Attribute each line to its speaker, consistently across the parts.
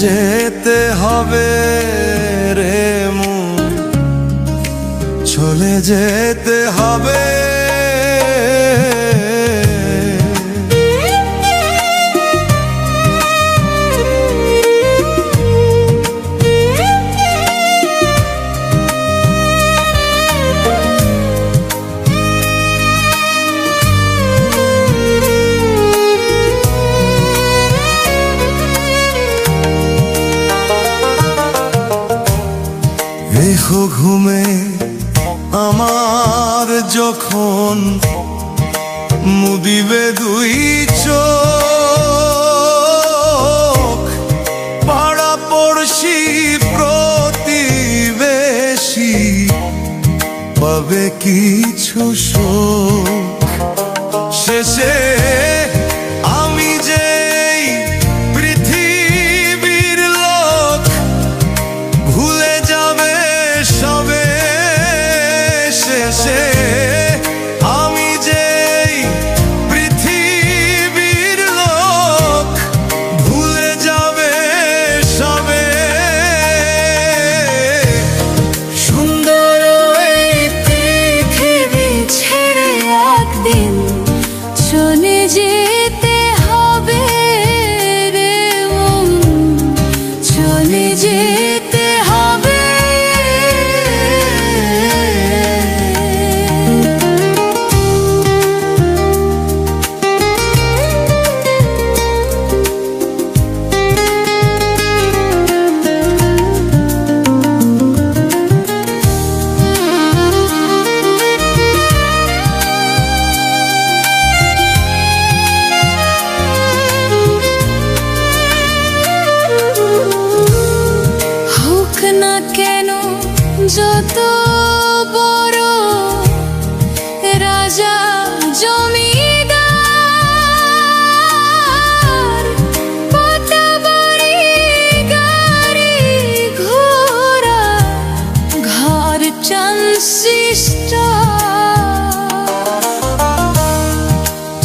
Speaker 1: যেতে হবে রে মন, চলে যেতে হবে। দেখো ঘুমে আমার যখন মুদিবে দুই চোখ, পাড়া পড়শি প্রতিবেশী পাবে কিছু শোক। শেষে আমি যেই পৃথিবীর লোক, ভুলে যাবে সবে। শেষে আমি যেই পৃথিবীর লোক, ভুলে যাবে সবে।
Speaker 2: সুন্দর এই পৃথিবী ছেড়ে একদিন চলে যেতে হবে রে মন, চলে যেতে হবে। হোক না কেন যত বড় রাজা জমিদার, পাতা বাড়ি গাড়ি ঘোড়া, ঘর ট্রান্সিস্টার,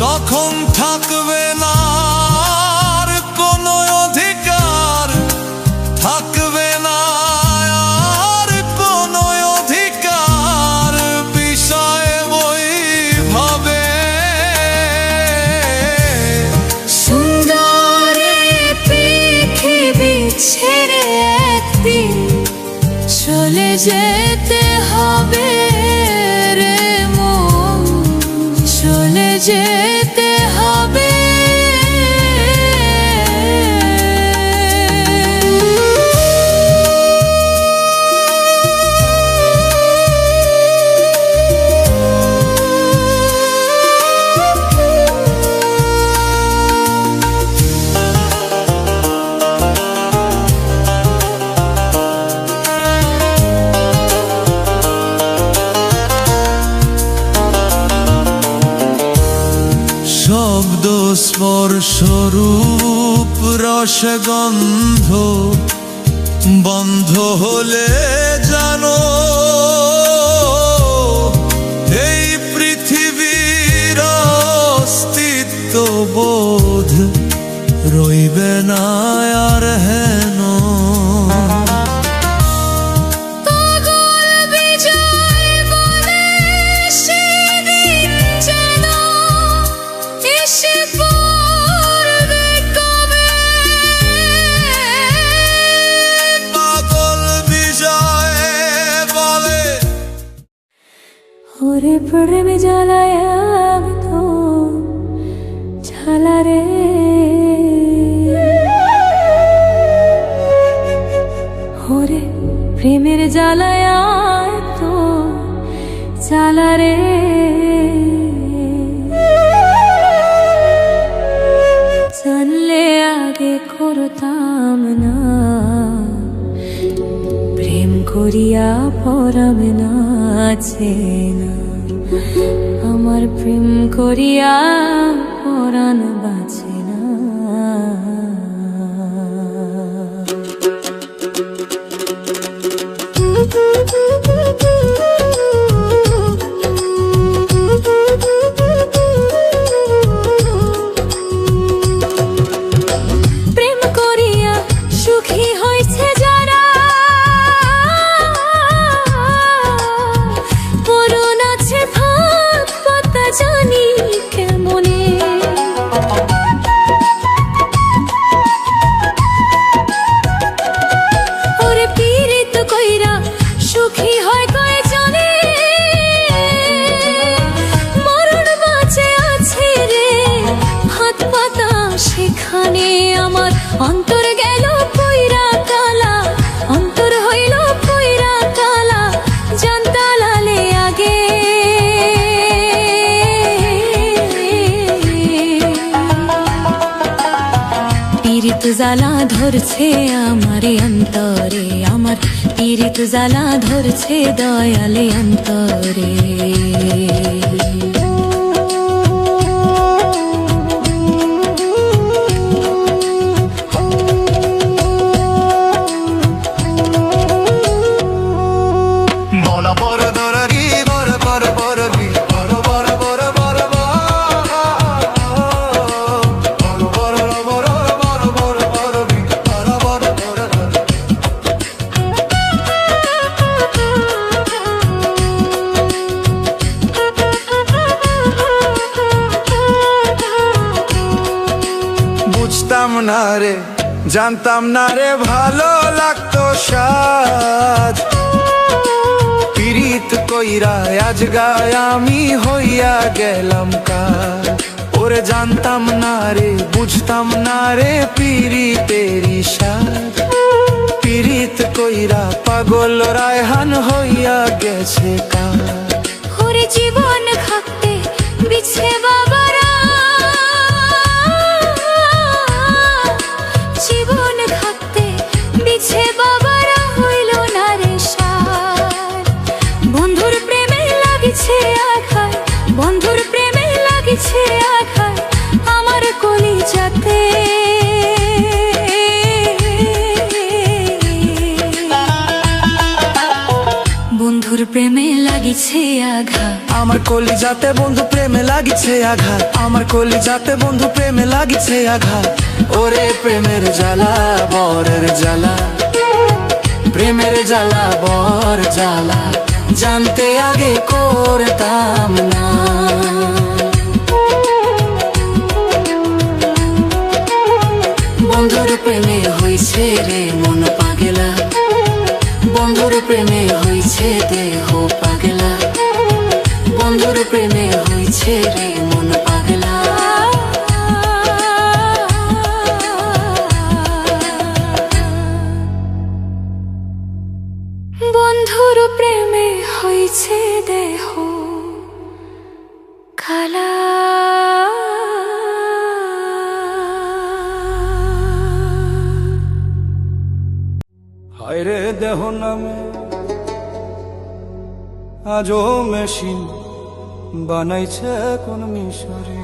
Speaker 1: তখন থাকবে না আর কোনো অধিকার, থাকবে না আর কোনো অধিকার বিষয় বৈভবে।
Speaker 2: সুন্দর এই পৃথিবী ছেড়ে একদিন চলে যেতে হবে রে মন, চলে যেতে হবে।
Speaker 1: শব্দ স্পর্শ রূপ রসগন্ধ বন্ধ হলে জানো, এই পৃথিবীর অস্তিত্ব বোধ রইবে না আর হেন।
Speaker 2: পাগল বিজয় বলে সেদিন যেন এসে পড়বে কবে।
Speaker 1: পাগল বিজয় বলে
Speaker 2: ওরে প্রেম জ্বালায় তো ঝালা রে, ওরে প্রেমের জ্বালায় তো জ্বালা রে। জানলে আগে করতাম না, প্রেম করিয়া পরাম না চেনা, আমার প্রেম করিয়া পরাণ বাঁচে না। প্রেম করিয়া সুখী অন্তর গেল পইরা কালা, অন্তর হইল পইরা কালা, জানতা লালে আগে। পীড়িত জ্বালা ধরছে আমারে অন্তরে, আমার পীড়িত জ্বালা ধরছে দয়ালে অন্তরে।
Speaker 1: বলা বড় দরারি বড় বড় বড় বি বড় বড় বড় বড় বড় বড় বড় বড় বড় বড় বি বড় বড় বড় বুঝতাম না রে জানতাম না রে ভালো লাগতো সাজ পীড়িত কইরা আজ গায় আমি হইয়া গেলাম কার। ওরে জানতাম না রে বুঝতাম না রে পীড়িতেরি সাজ পীড়িত কইরা পাগল রায়হান হইয়া গেছে কার।
Speaker 2: ওরে জীবন খাকতে বিছে বাবারা, জীবন খাকতে বিছে বাবারা হইল না রে সার। বন্ধুর প্রেমে লাগিছে আঘাত, বন্ধুর প্রেমে লাগিছে আঘাত আমার কলিজাতে। বন্ধুর প্রেমে লাগিছে আঘাত,
Speaker 1: আমার কলিজাতে বন্ধু প্রেমে লাগিছে আঘাত, আমার কলিজাতে বন্ধু প্রেমে লাগিছে আঘাত। ওরে প্রেমের জ্বালা বরের জ্বালা, প্রেমের জ্বালা বর জ্বালা জানতে আগে করতাম না। বন্ধুর প্রেমে হইছে রে মন পাগলা, বন্ধুর প্রেমে হইছে দেহ পাগলা, বন্ধুর প্রেমে হইছে রে মন পাগলা। বন্ধুর প্রেমে হইছে দেহ কালা। হায়রে দেহ নামে আজও মেশিন বানাইছে কোন মিশরে।